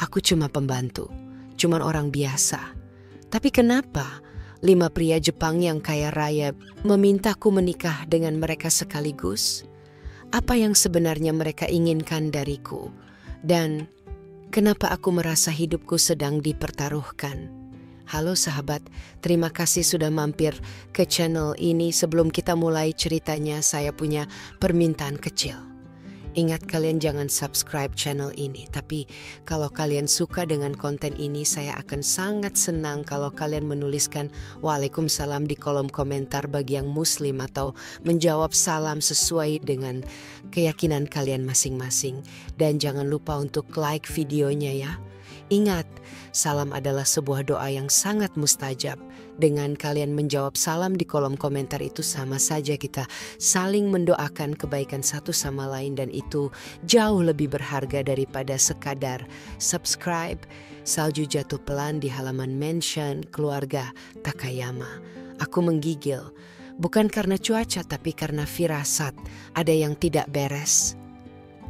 Aku cuma pembantu, cuman orang biasa. Tapi kenapa 5 pria Jepang yang kaya raya memintaku menikah dengan mereka sekaligus? Apa yang sebenarnya mereka inginkan dariku? Dan kenapa aku merasa hidupku sedang dipertaruhkan? Halo sahabat, terima kasih sudah mampir ke channel ini. Sebelum kita mulai ceritanya, saya punya permintaan kecil. Ingat, kalian jangan subscribe channel ini. Tapi kalau kalian suka dengan konten ini, saya akan sangat senang kalau kalian menuliskan Waalaikumsalam di kolom komentar bagi yang muslim, atau menjawab salam sesuai dengan keyakinan kalian masing-masing. Dan jangan lupa untuk like videonya ya. Ingat, salam adalah sebuah doa yang sangat mustajab. Dengan kalian menjawab salam di kolom komentar itu, sama saja kita saling mendoakan kebaikan satu sama lain, dan itu jauh lebih berharga daripada sekadar subscribe. Salju jatuh pelan di halaman mansion keluarga Takayama. Aku menggigil, bukan karena cuaca tapi karena firasat ada yang tidak beres.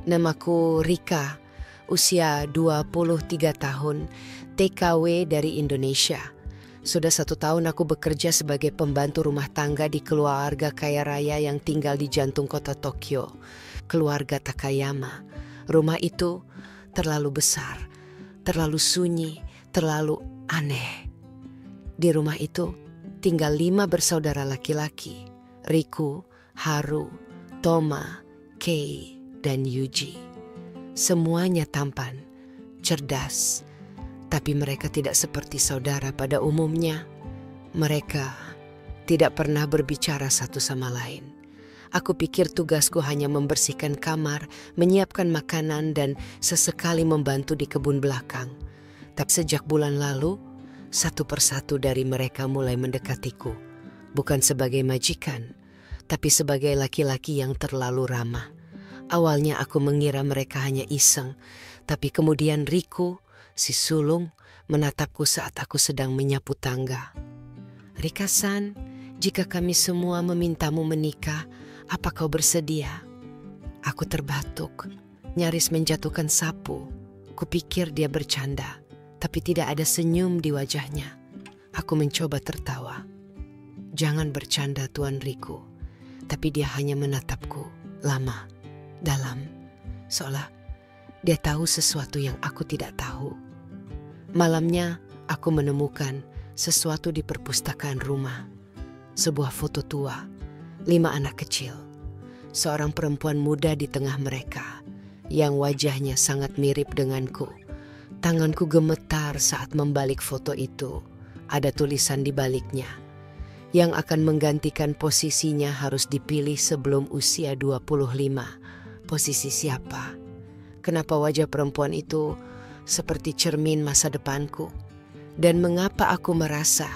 Namaku Rika, usia 23 tahun, TKW dari Indonesia. Sudah 1 tahun aku bekerja sebagai pembantu rumah tangga di keluarga kaya raya yang tinggal di jantung kota Tokyo, keluarga Takayama. Rumah itu terlalu besar, terlalu sunyi, terlalu aneh. Di rumah itu tinggal 5 bersaudara laki-laki, Riku, Haru, Toma, Kei, dan Yuji. Semuanya tampan, cerdas, tapi mereka tidak seperti saudara pada umumnya. Mereka tidak pernah berbicara satu sama lain. Aku pikir tugasku hanya membersihkan kamar, menyiapkan makanan, dan sesekali membantu di kebun belakang. Tapi sejak bulan lalu, satu persatu dari mereka mulai mendekatiku. Bukan sebagai majikan, tapi sebagai laki-laki yang terlalu ramah. Awalnya aku mengira mereka hanya iseng, tapi kemudian Riku, si sulung, menatapku saat aku sedang menyapu tangga. "Rika-san, jika kami semua memintamu menikah, apa kau bersedia?" Aku terbatuk, nyaris menjatuhkan sapu. Kupikir dia bercanda, tapi tidak ada senyum di wajahnya. Aku mencoba tertawa. "Jangan bercanda, Tuan Riku." Tapi dia hanya menatapku lama, dalam, seolah dia tahu sesuatu yang aku tidak tahu. Malamnya aku menemukan sesuatu di perpustakaan rumah. Sebuah foto tua, 5 anak kecil. Seorang perempuan muda di tengah mereka, yang wajahnya sangat mirip denganku. Tanganku gemetar saat membalik foto itu. Ada tulisan di baliknya. Yang akan menggantikan posisinya harus dipilih sebelum usia 25. Posisi siapa? Kenapa wajah perempuan itu seperti cermin masa depanku? Dan mengapa aku merasa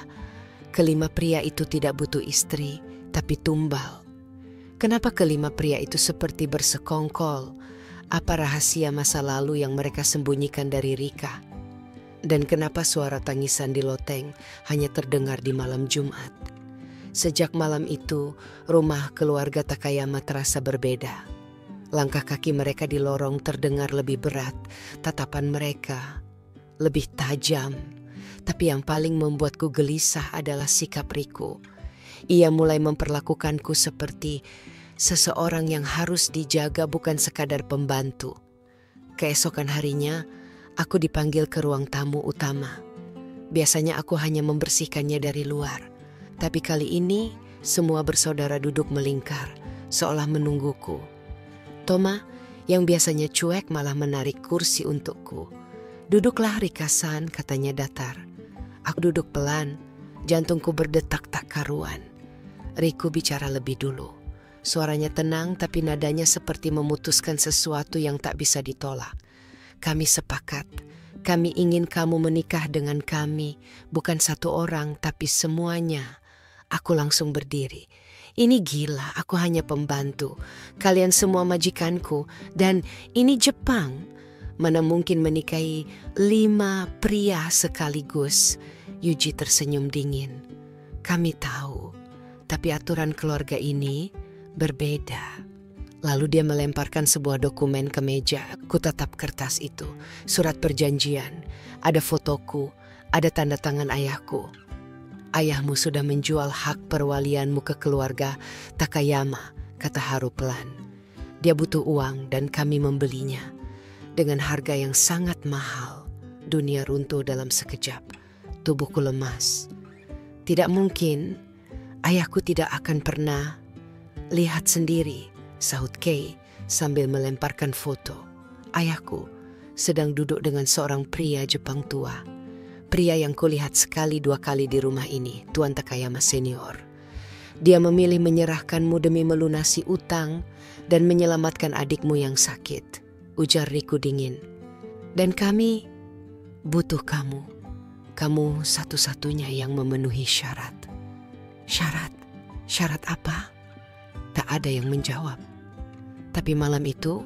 kelima pria itu tidak butuh istri, tapi tumbal? Kenapa kelima pria itu seperti bersekongkol? Apa rahasia masa lalu yang mereka sembunyikan dari Rika? Dan kenapa suara tangisan di loteng hanya terdengar di malam Jumat? Sejak malam itu, rumah keluarga Takayama terasa berbeda. Langkah kaki mereka di lorong terdengar lebih berat, tatapan mereka lebih tajam. Tapi yang paling membuatku gelisah adalah sikap Riku. Ia mulai memperlakukanku seperti seseorang yang harus dijaga, bukan sekadar pembantu. Keesokan harinya, aku dipanggil ke ruang tamu utama. Biasanya aku hanya membersihkannya dari luar. Tapi kali ini, semua bersaudara duduk melingkar, seolah menungguku. Toma, yang biasanya cuek, malah menarik kursi untukku. "Duduklah, Rika-san," katanya datar. Aku duduk pelan, jantungku berdetak tak karuan. Riku bicara lebih dulu. Suaranya tenang, tapi nadanya seperti memutuskan sesuatu yang tak bisa ditolak. "Kami sepakat. Kami ingin kamu menikah dengan kami. Bukan satu orang, tapi semuanya." Aku langsung berdiri. "Ini gila, aku hanya pembantu. Kalian semua majikanku, dan ini Jepang. Mana mungkin menikahi 5 pria sekaligus?" Yuji tersenyum dingin. "Kami tahu, tapi aturan keluarga ini berbeda." Lalu dia melemparkan sebuah dokumen ke meja. Kutatap kertas itu, surat perjanjian, ada fotoku, ada tanda tangan ayahku. Ayahmu sudah menjual hak perwalianmu ke keluarga Takayama, kata Haru pelan. Dia butuh uang dan kami membelinya. Dengan harga yang sangat mahal, dunia runtuh dalam sekejap. Tubuhku lemas. Tidak mungkin, ayahku tidak akan pernah. Lihat sendiri, sahut Kei sambil melemparkan foto. Ayahku sedang duduk dengan seorang pria Jepang tua. Pria yang kulihat sekali dua kali di rumah ini, Tuan Takayama senior. Dia memilih menyerahkanmu demi melunasi utang dan menyelamatkan adikmu yang sakit, ujar Riku dingin. Dan kami butuh kamu. Kamu satu-satunya yang memenuhi syarat. Syarat? Syarat apa? Tak ada yang menjawab. Tapi malam itu,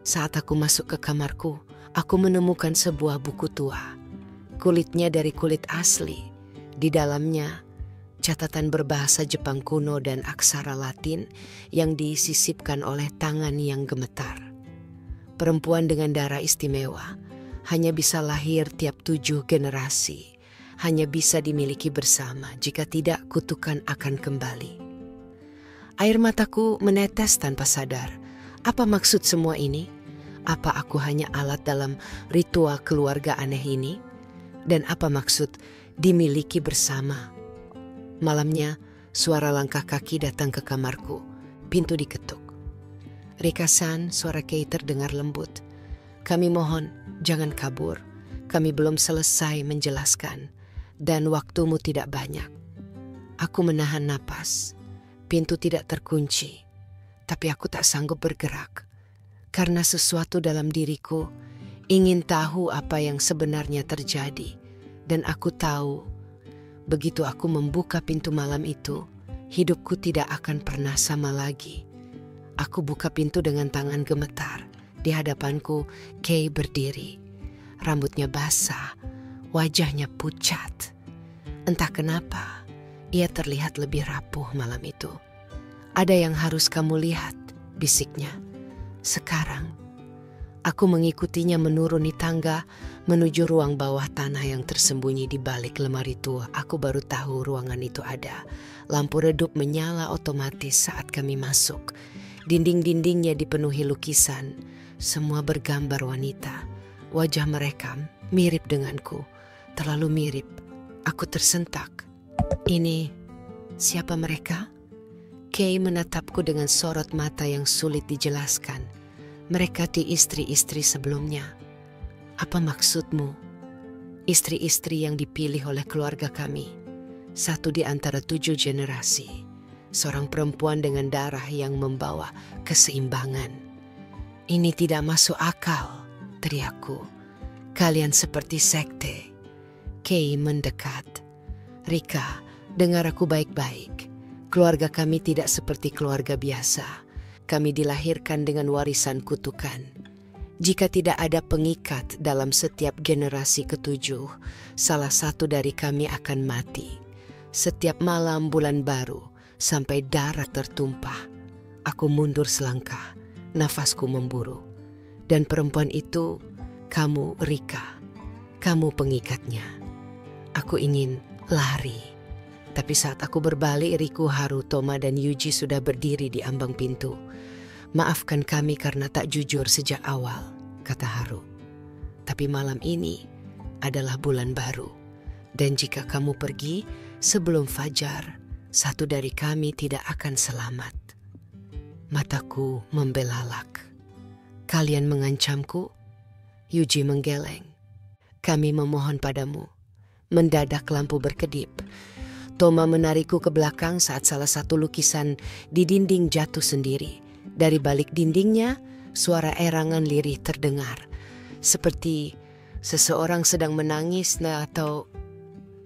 saat aku masuk ke kamarku, aku menemukan sebuah buku tua. Kulitnya dari kulit asli. Di dalamnya, catatan berbahasa Jepang kuno dan aksara Latin yang disisipkan oleh tangan yang gemetar. Perempuan dengan darah istimewa hanya bisa lahir tiap 7 generasi. Hanya bisa dimiliki bersama, jika tidak kutukan akan kembali. Air mataku menetes tanpa sadar. Apa maksud semua ini? Apa aku hanya alat dalam ritual keluarga aneh ini? Dan apa maksud dimiliki bersama? Malamnya, suara langkah kaki datang ke kamarku. Pintu diketuk. Rika-san, suara Kei terdengar lembut. Kami mohon, jangan kabur. Kami belum selesai menjelaskan. Dan waktumu tidak banyak. Aku menahan napas. Pintu tidak terkunci, tapi aku tak sanggup bergerak. Karena sesuatu dalam diriku ingin tahu apa yang sebenarnya terjadi. Dan aku tahu, begitu aku membuka pintu malam itu, hidupku tidak akan pernah sama lagi. Aku buka pintu dengan tangan gemetar. Di hadapanku, Kei berdiri. Rambutnya basah, wajahnya pucat. Entah kenapa, ia terlihat lebih rapuh malam itu. Ada yang harus kamu lihat, bisiknya. Sekarang, aku mengikutinya menuruni tangga menuju ruang bawah tanah yang tersembunyi di balik lemari tua. Aku baru tahu ruangan itu ada. Lampu redup menyala otomatis saat kami masuk. Dinding-dindingnya dipenuhi lukisan. Semua bergambar wanita. Wajah mereka mirip denganku. Terlalu mirip. Aku tersentak. Ini siapa mereka? Kei menatapku dengan sorot mata yang sulit dijelaskan. Mereka di istri-istri sebelumnya. Apa maksudmu? Istri-istri yang dipilih oleh keluarga kami. Satu di antara 7 generasi. Seorang perempuan dengan darah yang membawa keseimbangan. Ini tidak masuk akal, teriakku. Kalian seperti sekte. Kei mendekat. Rika, dengar aku baik-baik. Keluarga kami tidak seperti keluarga biasa. Kami dilahirkan dengan warisan kutukan. Jika tidak ada pengikat dalam setiap generasi ketujuh, salah satu dari kami akan mati. Setiap malam bulan baru, sampai darah tertumpah. Aku mundur selangkah, nafasku memburu. Dan perempuan itu, kamu Rika. Kamu pengikatnya. Aku ingin lari. Tapi saat aku berbalik, Riku, Haru, Toma, dan Yuji sudah berdiri di ambang pintu. Maafkan kami karena tak jujur sejak awal, kata Haru. Tapi malam ini adalah bulan baru. Dan jika kamu pergi sebelum fajar, satu dari kami tidak akan selamat. Mataku membelalak. Kalian mengancamku? Yuji menggeleng. Kami memohon padamu. Mendadak lampu berkedip. Toma menarikku ke belakang saat salah satu lukisan di dinding jatuh sendiri. Dari balik dindingnya, suara erangan lirih terdengar. Seperti seseorang sedang menangis atau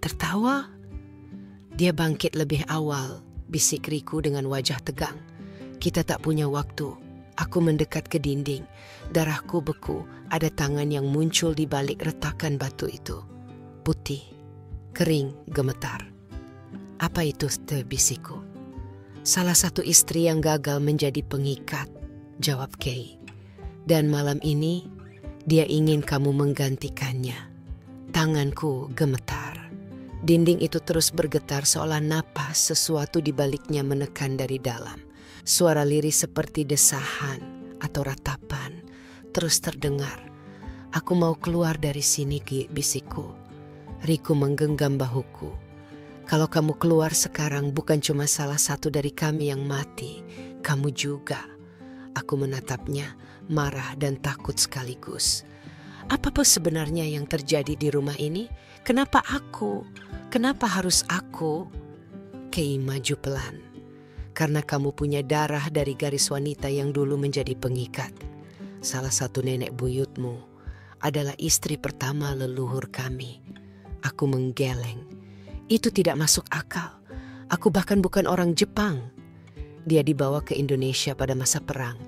tertawa. Dia bangkit lebih awal, bisik Riku dengan wajah tegang. Kita tak punya waktu. Aku mendekat ke dinding. Darahku beku, ada tangan yang muncul di balik retakan batu itu. Putih, kering, gemetar. Apa itu, bisikku? Salah satu istri yang gagal menjadi pengikat. jawab Kay. Dan malam ini, dia ingin kamu menggantikannya. Tanganku gemetar. Dinding itu terus bergetar seolah napas sesuatu di baliknya menekan dari dalam. Suara lirih seperti desahan atau ratapan terus terdengar. Aku mau keluar dari sini, Ki, bisikku. Riku menggenggam bahuku. Kalau kamu keluar sekarang bukan cuma salah satu dari kami yang mati, kamu juga. Aku menatapnya, marah dan takut sekaligus. Apa sebenarnya yang terjadi di rumah ini? Kenapa aku? Kenapa harus aku? Kay maju pelan. Karena kamu punya darah dari garis wanita yang dulu menjadi pengikat. Salah satu nenek buyutmu adalah istri pertama leluhur kami. Aku menggeleng. Itu tidak masuk akal. Aku bahkan bukan orang Jepang. Dia dibawa ke Indonesia pada masa perang.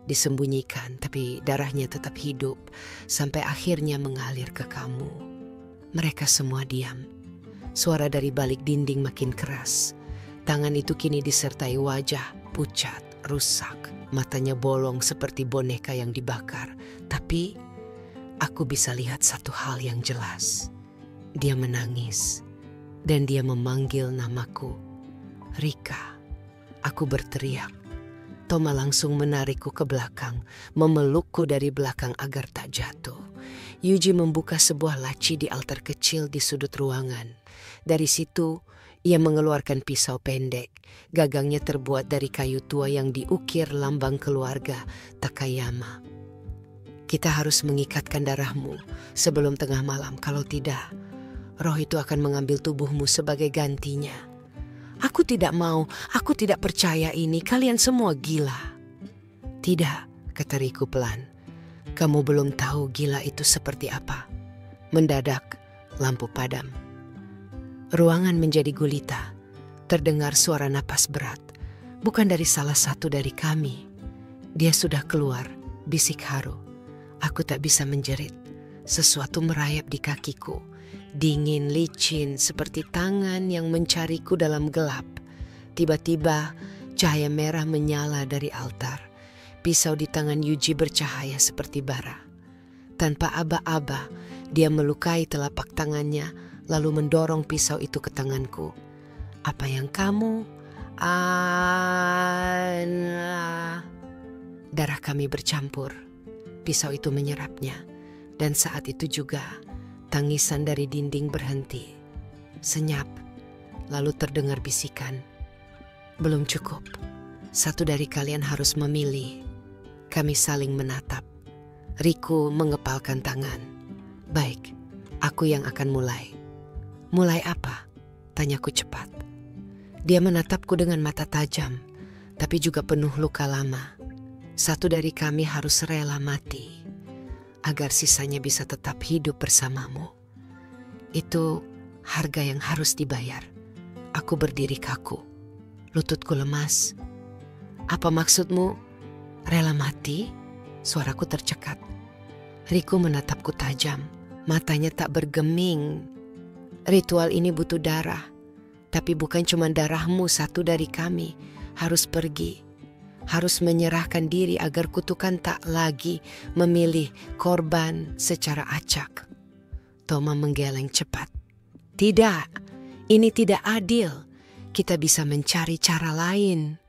Disembunyikan, tapi darahnya tetap hidup sampai akhirnya mengalir ke kamu. Mereka semua diam. Suara dari balik dinding makin keras. Tangan itu kini disertai wajah pucat, rusak. Matanya bolong seperti boneka yang dibakar. Tapi aku bisa lihat satu hal yang jelas. Dia menangis dan dia memanggil namaku. Rika. Aku berteriak. Toma langsung menarikku ke belakang, memelukku dari belakang agar tak jatuh. Yuji membuka sebuah laci di altar kecil di sudut ruangan. Dari situ, ia mengeluarkan pisau pendek. Gagangnya terbuat dari kayu tua yang diukir lambang keluarga Takayama. Kita harus mengikatkan darahmu sebelum tengah malam. Kalau tidak, roh itu akan mengambil tubuhmu sebagai gantinya. Aku tidak mau, aku tidak percaya ini, kalian semua gila. Tidak, kata Riku pelan. Kamu belum tahu gila itu seperti apa. Mendadak, lampu padam. Ruangan menjadi gulita. Terdengar suara napas berat. Bukan dari salah satu dari kami. Dia sudah keluar, bisik Haru. Aku tak bisa menjerit. Sesuatu merayap di kakiku. Dingin, licin, seperti tangan yang mencariku dalam gelap. Tiba-tiba, cahaya merah menyala dari altar. Pisau di tangan Yuji bercahaya seperti bara. Tanpa aba-aba, dia melukai telapak tangannya, lalu mendorong pisau itu ke tanganku. Apa yang kamu? Darah kami bercampur. Pisau itu menyerapnya. Dan saat itu juga, tangisan dari dinding berhenti. Senyap, lalu terdengar bisikan. Belum cukup. Satu dari kalian harus memilih. Kami saling menatap. Riku mengepalkan tangan. Baik, aku yang akan mulai. Mulai apa? Tanyaku cepat. Dia menatapku dengan mata tajam, tapi juga penuh luka lama. Satu dari kami harus rela mati agar sisanya bisa tetap hidup bersamamu. Itu harga yang harus dibayar. Aku berdiri kaku, lututku lemas. Apa maksudmu? Rela mati? Suaraku tercekat. Riku menatapku tajam, matanya tak bergeming. Ritual ini butuh darah, tapi bukan cuma darahmu, satu dari kami harus pergi. Harus menyerahkan diri agar kutukan tak lagi memilih korban secara acak. Toma menggeleng cepat. Tidak, ini tidak adil. Kita bisa mencari cara lain.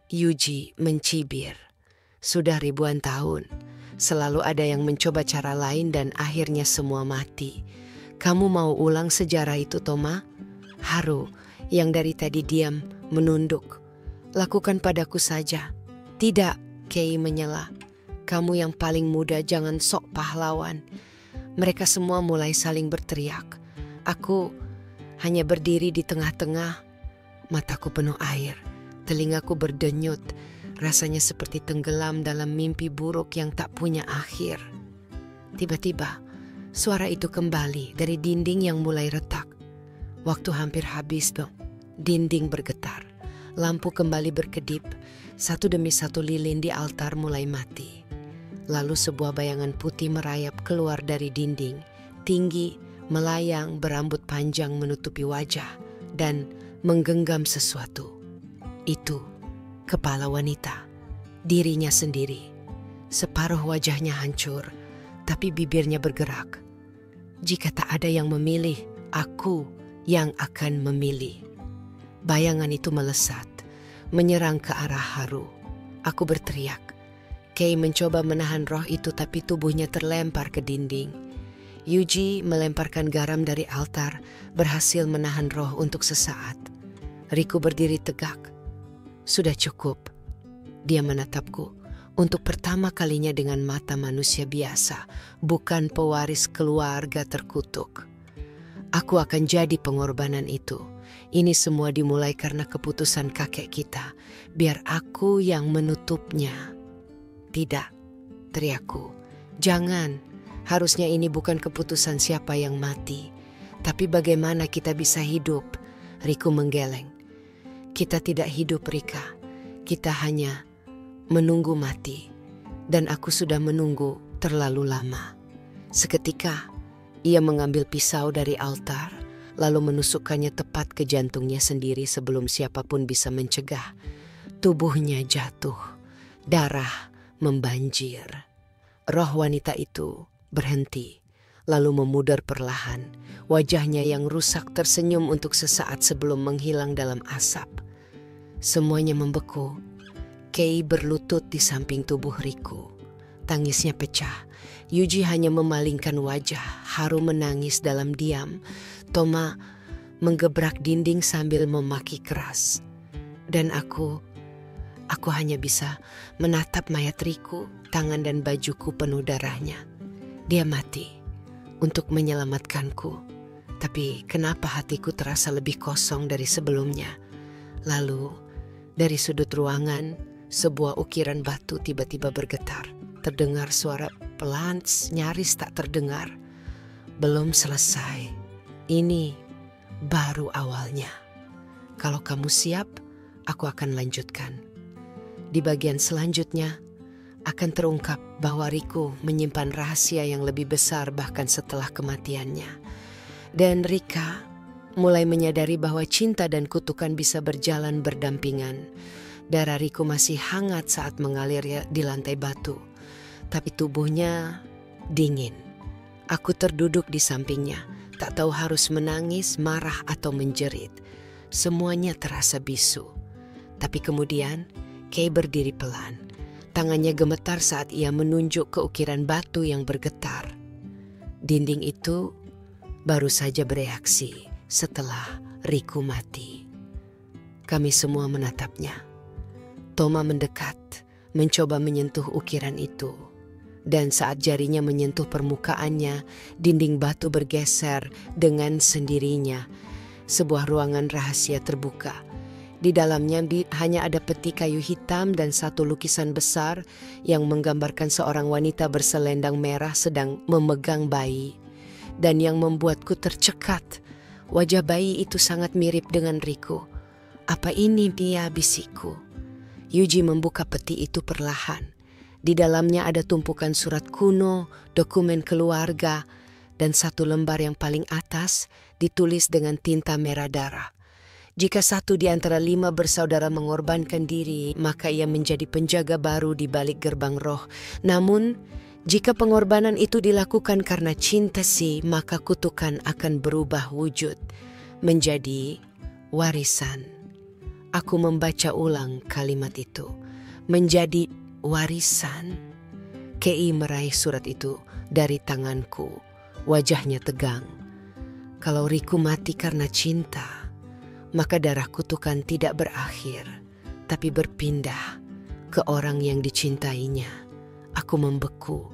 Yuji mencibir. Sudah ribuan tahun, selalu ada yang mencoba cara lain dan akhirnya semua mati. Kamu mau ulang sejarah itu, Toma? Haru, yang dari tadi diam, menunduk. Lakukan padaku saja. Tidak, Kay menyela. Kamu yang paling muda, jangan sok pahlawan. Mereka semua mulai saling berteriak. Aku hanya berdiri di tengah-tengah. Mataku penuh air, telingaku berdenyut. Rasanya seperti tenggelam dalam mimpi buruk yang tak punya akhir. Tiba-tiba, suara itu kembali dari dinding yang mulai retak. Waktu hampir habis dong. Dinding bergetar. Lampu kembali berkedip, satu demi satu lilin di altar mulai mati. Lalu sebuah bayangan putih merayap keluar dari dinding, tinggi, melayang, berambut panjang menutupi wajah, dan menggenggam sesuatu. Itu kepala wanita. dirinya sendiri. Separuh wajahnya hancur, tapi bibirnya bergerak. Jika tak ada yang memilih, aku yang akan memilih. Bayangan itu melesat, menyerang ke arah Haru. Aku berteriak. Kay mencoba menahan roh itu, tapi tubuhnya terlempar ke dinding. Yuji melemparkan garam dari altar, berhasil menahan roh untuk sesaat. Riku berdiri tegak. Sudah cukup. Dia menatapku. Untuk pertama kalinya dengan mata manusia biasa, bukan pewaris keluarga terkutuk. Aku akan jadi pengorbanan itu. Ini semua dimulai karena keputusan kakek kita. Biar aku yang menutupnya. Tidak, teriakku. Jangan. Harusnya ini bukan keputusan siapa yang mati. Tapi bagaimana kita bisa hidup? Riku menggeleng. Kita tidak hidup, Rika. Kita hanya menunggu mati. Dan aku sudah menunggu terlalu lama. Seketika, ia mengambil pisau dari altar, lalu menusukkannya tepat ke jantungnya sendiri sebelum siapapun bisa mencegah. Tubuhnya jatuh, darah membanjir. Roh wanita itu berhenti, lalu memudar perlahan. Wajahnya yang rusak tersenyum untuk sesaat sebelum menghilang dalam asap. Semuanya membeku. Kay berlutut di samping tubuh Riku. Tangisnya pecah. Yuji hanya memalingkan wajah. Haru menangis dalam diam. Toma menggebrak dinding sambil memaki keras. Dan aku hanya bisa menatap mayat Riku, tangan dan bajuku penuh darahnya. Dia mati untuk menyelamatkanku. Tapi kenapa hatiku terasa lebih kosong dari sebelumnya? Lalu, dari sudut ruangan, sebuah ukiran batu tiba-tiba bergetar. Terdengar suara pelan, nyaris tak terdengar. Belum selesai. Ini baru awalnya. Kalau kamu siap, aku akan lanjutkan. Di bagian selanjutnya, akan terungkap bahwa Riku menyimpan rahasia yang lebih besar bahkan setelah kematiannya. Dan Rika mulai menyadari bahwa cinta dan kutukan bisa berjalan berdampingan. Darah Riku masih hangat saat mengalir di lantai batu, tapi tubuhnya dingin. Aku terduduk di sampingnya, tak tahu harus menangis, marah atau menjerit. Semuanya terasa bisu. Tapi kemudian Kay berdiri pelan. Tangannya gemetar saat ia menunjuk ke ukiran batu yang bergetar. Dinding itu baru saja bereaksi setelah Riku mati. Kami semua menatapnya. Toma mendekat, mencoba menyentuh ukiran itu. Dan saat jarinya menyentuh permukaannya, dinding batu bergeser dengan sendirinya. Sebuah ruangan rahasia terbuka. Di dalamnya hanya ada peti kayu hitam dan satu lukisan besar yang menggambarkan seorang wanita berselendang merah sedang memegang bayi. Dan yang membuatku tercekat, wajah bayi itu sangat mirip dengan Riku. Apa ini dia, bisikku? Yuji membuka peti itu perlahan. Di dalamnya ada tumpukan surat kuno, dokumen keluarga, dan satu lembar yang paling atas ditulis dengan tinta merah darah. Jika satu di antara 5 bersaudara mengorbankan diri, maka ia menjadi penjaga baru di balik gerbang roh. Namun, jika pengorbanan itu dilakukan karena cinta maka kutukan akan berubah wujud menjadi warisan. Aku membaca ulang kalimat itu. Menjadi warisan. Kei meraih surat itu dari tanganku. Wajahnya tegang. Kalau Riku mati karena cinta, maka darah kutukan tidak berakhir, tapi berpindah ke orang yang dicintainya. Aku membeku,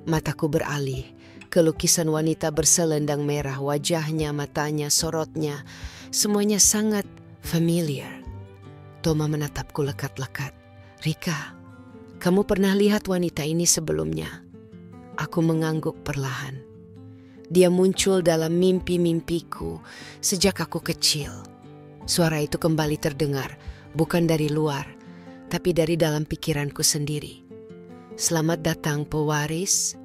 mataku beralih ke lukisan wanita berselendang merah, wajahnya, matanya, sorotnya, semuanya sangat familiar. Toma menatapku lekat-lekat. Rika, kamu pernah lihat wanita ini sebelumnya? Aku mengangguk perlahan. Dia muncul dalam mimpi-mimpiku sejak aku kecil. Suara itu kembali terdengar, bukan dari luar, tapi dari dalam pikiranku sendiri. Selamat datang pewaris.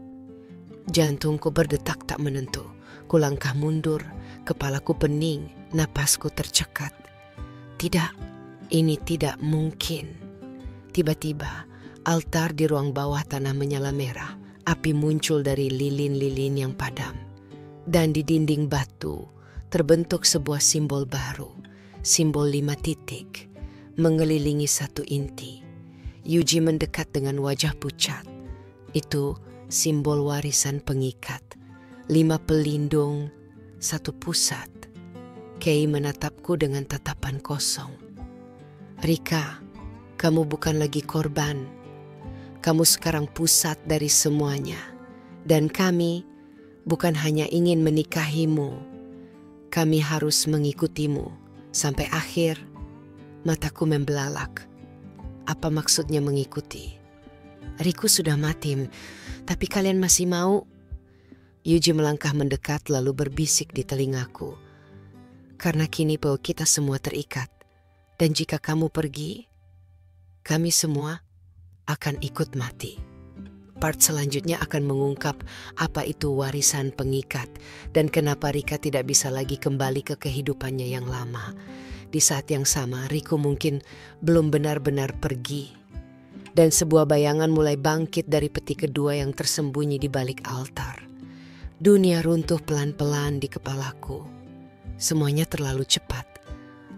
Jantungku berdetak tak menentu. Kulangkah mundur, kepalaku pening, napasku tercekat. Tidak, ini tidak mungkin. Tiba-tiba Altar di ruang bawah tanah menyala merah. Api muncul dari lilin-lilin yang padam. Dan di dinding batu terbentuk sebuah simbol baru. Simbol 5 titik mengelilingi satu inti. Yuji mendekat dengan wajah pucat. Itu simbol warisan pengikat. 5 pelindung, satu pusat. Kei menatapku dengan tatapan kosong. Rika, kamu bukan lagi korban. Kamu sekarang pusat dari semuanya. Dan kami bukan hanya ingin menikahimu. Kami harus mengikutimu sampai akhir. Mataku membelalak. Apa maksudnya mengikuti? Riku sudah mati, tapi kalian masih mau? Yuji melangkah mendekat lalu berbisik di telingaku. Karena kini bahwa kita semua terikat. Dan jika kamu pergi, kami semua akan ikut mati. Part selanjutnya akan mengungkap apa itu warisan pengikat dan kenapa Rika tidak bisa lagi kembali ke kehidupannya yang lama. Di saat yang sama, Riku mungkin belum benar-benar pergi. Dan sebuah bayangan mulai bangkit dari peti kedua yang tersembunyi di balik altar. Dunia runtuh pelan-pelan di kepalaku. Semuanya terlalu cepat.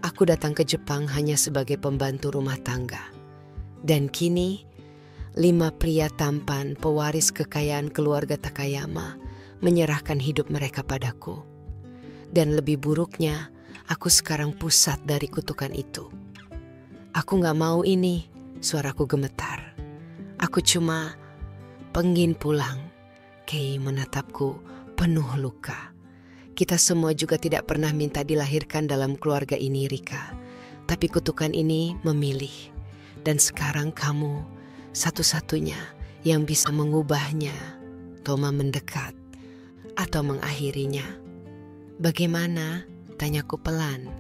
Aku datang ke Jepang hanya sebagai pembantu rumah tangga. Dan kini, 5 pria tampan pewaris kekayaan keluarga Takayama menyerahkan hidup mereka padaku. Dan lebih buruknya, aku sekarang pusat dari kutukan itu. Aku gak mau ini, suaraku gemetar. Aku cuma pengen pulang. Kei menatapku penuh luka. Kita semua juga tidak pernah minta dilahirkan dalam keluarga ini, Rika. Tapi kutukan ini memilih. Dan sekarang kamu satu-satunya yang bisa mengubahnya. Toma mendekat atau mengakhirinya. Bagaimana? Tanyaku pelan.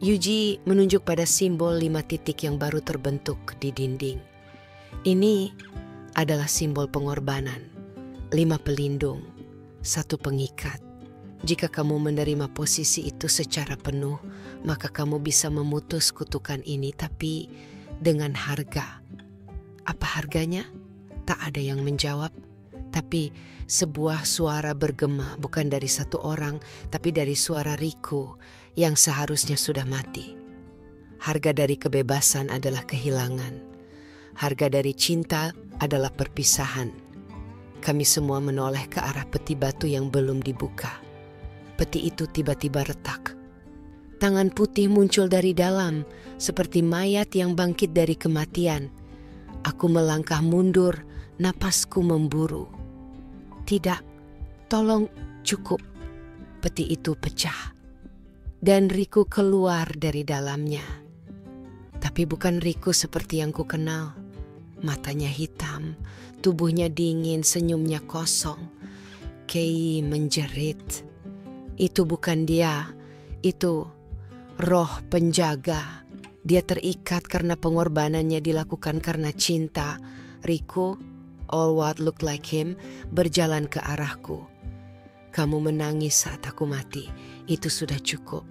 Yuji menunjuk pada simbol 5 titik yang baru terbentuk di dinding. Ini adalah simbol pengorbanan. 5 pelindung, 1 pengikat. Jika kamu menerima posisi itu secara penuh, maka kamu bisa memutus kutukan ini, tapi dengan harga. Apa harganya? Tak ada yang menjawab. Tapi sebuah suara bergema bukan dari satu orang, tapi dari suara Riku yang seharusnya sudah mati. Harga dari kebebasan adalah kehilangan. Harga dari cinta adalah perpisahan. Kami semua menoleh ke arah peti batu yang belum dibuka. Peti itu tiba-tiba retak. Tangan putih muncul dari dalam, seperti mayat yang bangkit dari kematian. Aku melangkah mundur, napasku memburu. Tidak, tolong, cukup. Peti itu pecah. Dan Riku keluar dari dalamnya. Tapi bukan Riku seperti yang ku kenal. Matanya hitam, tubuhnya dingin, senyumnya kosong. Kei menjerit. Itu bukan dia, itu roh penjaga. Dia terikat karena pengorbanannya dilakukan karena cinta. Riku, all what looked like him, berjalan ke arahku. Kamu menangis saat aku mati, itu sudah cukup.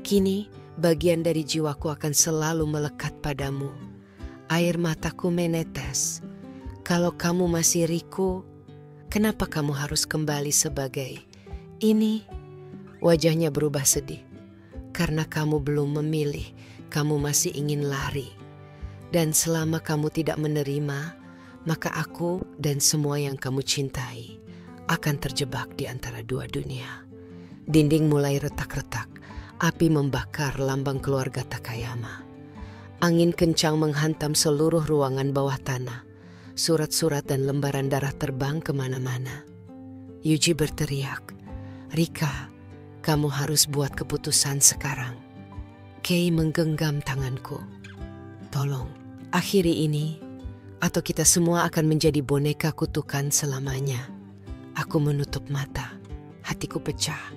Kini, bagian dari jiwaku akan selalu melekat padamu. Air mataku menetes. Kalau kamu masih Riku, kenapa kamu harus kembali sebagai ini? Wajahnya berubah sedih. Karena kamu belum memilih, kamu masih ingin lari. Dan selama kamu tidak menerima, maka aku dan semua yang kamu cintai akan terjebak di antara 2 dunia. Dinding mulai retak-retak. Api membakar lambang keluarga Takayama. Angin kencang menghantam seluruh ruangan bawah tanah. Surat-surat dan lembaran darah terbang kemana-mana. Yuji berteriak, Rika, kamu harus buat keputusan sekarang. Kei menggenggam tanganku. Tolong, akhiri ini, atau kita semua akan menjadi boneka kutukan selamanya. Aku menutup mata, hatiku pecah.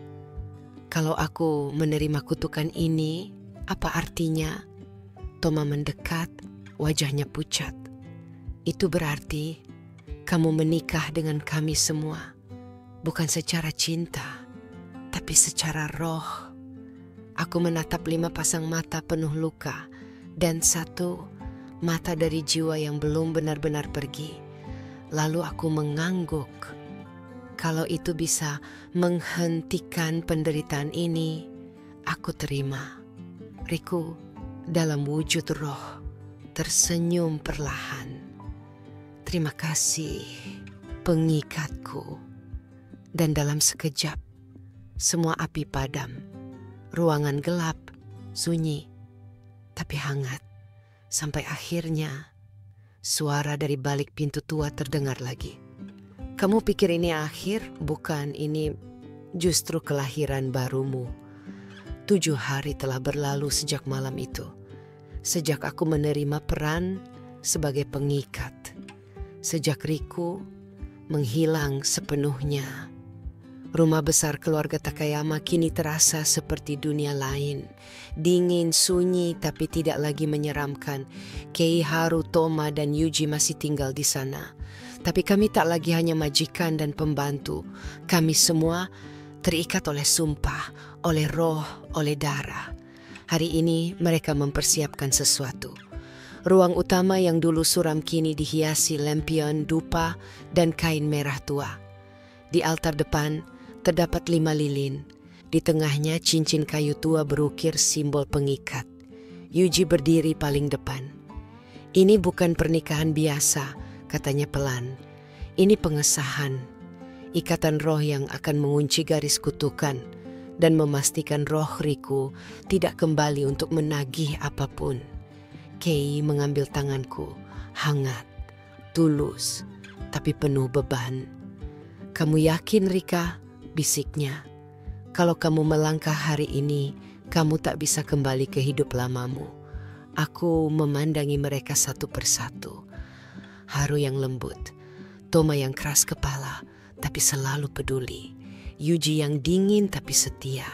Kalau aku menerima kutukan ini, apa artinya? Toma mendekat, wajahnya pucat. Itu berarti kamu menikah dengan kami semua. Bukan secara cinta, tapi secara roh. Aku menatap 5 pasang mata penuh luka dan 1 mata dari jiwa yang belum benar-benar pergi. Lalu aku mengangguk. Kalau itu bisa menghentikan penderitaan ini, aku terima. Riku dalam wujud roh tersenyum perlahan. Terima kasih, pengikatku. Dan dalam sekejap, semua api padam. Ruangan gelap, sunyi, tapi hangat. Sampai akhirnya, suara dari balik pintu tua terdengar lagi. Kamu pikir ini akhir? Bukan, ini justru kelahiran barumu. 7 hari telah berlalu sejak malam itu. Sejak aku menerima peran sebagai pengikat. Sejak Riku menghilang sepenuhnya. Rumah besar keluarga Takayama kini terasa seperti dunia lain. Dingin, sunyi, tapi tidak lagi menyeramkan. Kei, Haru, Toma, dan Yuji masih tinggal di sana. Tapi kami tak lagi hanya majikan dan pembantu. Kami semua terikat oleh sumpah, oleh roh, oleh darah. Hari ini mereka mempersiapkan sesuatu. Ruang utama yang dulu suram kini dihiasi lampion, dupa, dan kain merah tua. Di altar depan terdapat 5 lilin. Di tengahnya cincin kayu tua berukir simbol pengikat. Yuji berdiri paling depan. Ini bukan pernikahan biasa, katanya pelan. Ini pengesahan. Ikatan roh yang akan mengunci garis kutukan dan memastikan roh Riku tidak kembali untuk menagih apapun. Kei mengambil tanganku, hangat, tulus, tapi penuh beban. Kamu yakin, Rika? Bisiknya. Kalau kamu melangkah hari ini, kamu tak bisa kembali ke hidup lamamu. Aku memandangi mereka satu persatu. Haru yang lembut, Toma yang keras kepala, tapi selalu peduli. Yuji yang dingin tapi setia.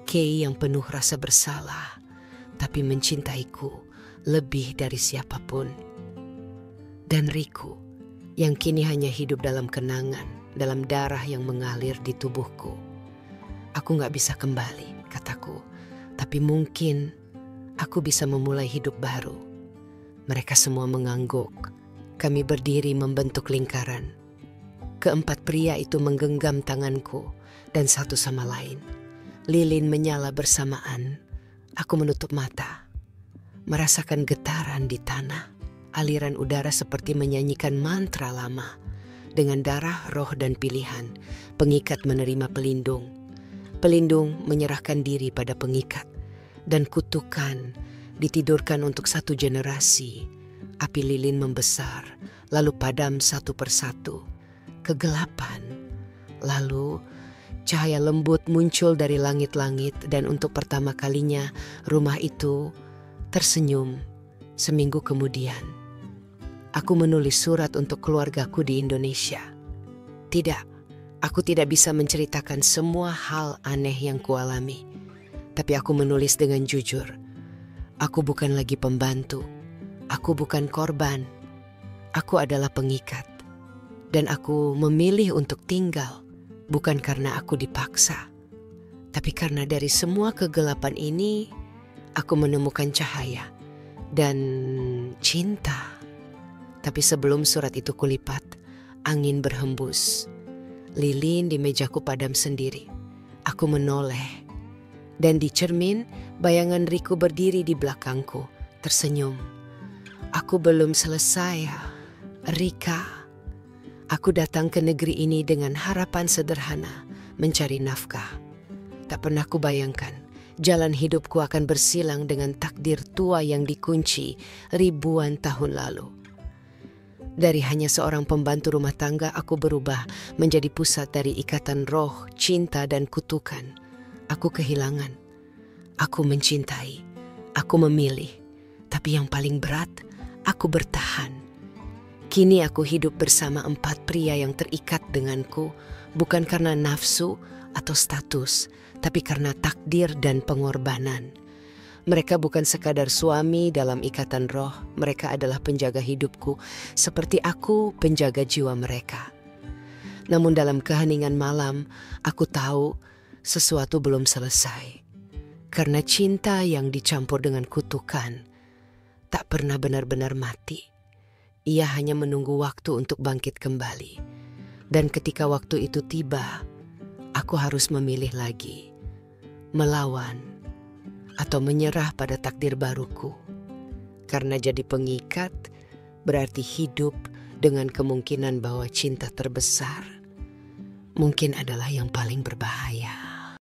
Kei yang penuh rasa bersalah, tapi mencintaiku lebih dari siapapun. Dan Riku yang kini hanya hidup dalam kenangan, dalam darah yang mengalir di tubuhku. Aku gak bisa kembali, kataku, tapi mungkin aku bisa memulai hidup baru. Mereka semua mengangguk. Kami berdiri membentuk lingkaran. Keempat pria itu menggenggam tanganku dan satu sama lain. Lilin menyala bersamaan. Aku menutup mata, merasakan getaran di tanah. Aliran udara seperti menyanyikan mantra lama. Dengan darah, roh, dan pilihan, pengikat menerima pelindung. Pelindung menyerahkan diri pada pengikat. Dan kutukan ditidurkan untuk satu generasi. Api lilin membesar, lalu padam satu persatu. Kegelapan, lalu cahaya lembut muncul dari langit-langit, dan untuk pertama kalinya rumah itu tersenyum. Seminggu kemudian, aku menulis surat untuk keluargaku di Indonesia. Tidak, aku tidak bisa menceritakan semua hal aneh yang kualami, tapi aku menulis dengan jujur. Aku bukan lagi pembantu, aku bukan korban, aku adalah pengikat. Dan aku memilih untuk tinggal, bukan karena aku dipaksa, tapi karena dari semua kegelapan ini, aku menemukan cahaya dan cinta. Tapi sebelum surat itu kulipat, angin berhembus. Lilin di mejaku padam sendiri. Aku menoleh, dan di cermin, bayangan Riku berdiri di belakangku, tersenyum. Aku belum selesai, Rika. Aku datang ke negeri ini dengan harapan sederhana, mencari nafkah. Tak pernah kubayangkan jalan hidupku akan bersilang dengan takdir tua yang dikunci ribuan tahun lalu. Dari hanya seorang pembantu rumah tangga, aku berubah menjadi pusat dari ikatan roh, cinta, dan kutukan. Aku kehilangan. Aku mencintai. Aku memilih. Tapi yang paling berat, aku bertahan. Kini aku hidup bersama 4 pria yang terikat denganku, bukan karena nafsu atau status, tapi karena takdir dan pengorbanan. Mereka bukan sekadar suami dalam ikatan roh, mereka adalah penjaga hidupku, seperti aku penjaga jiwa mereka. Namun dalam keheningan malam, aku tahu sesuatu belum selesai. Karena cinta yang dicampur dengan kutukan tak pernah benar-benar mati. Ia hanya menunggu waktu untuk bangkit kembali. Dan ketika waktu itu tiba, aku harus memilih lagi, melawan atau menyerah pada takdir baruku. Karena jadi pengikat berarti hidup dengan kemungkinan bahwa cinta terbesar mungkin adalah yang paling berbahaya.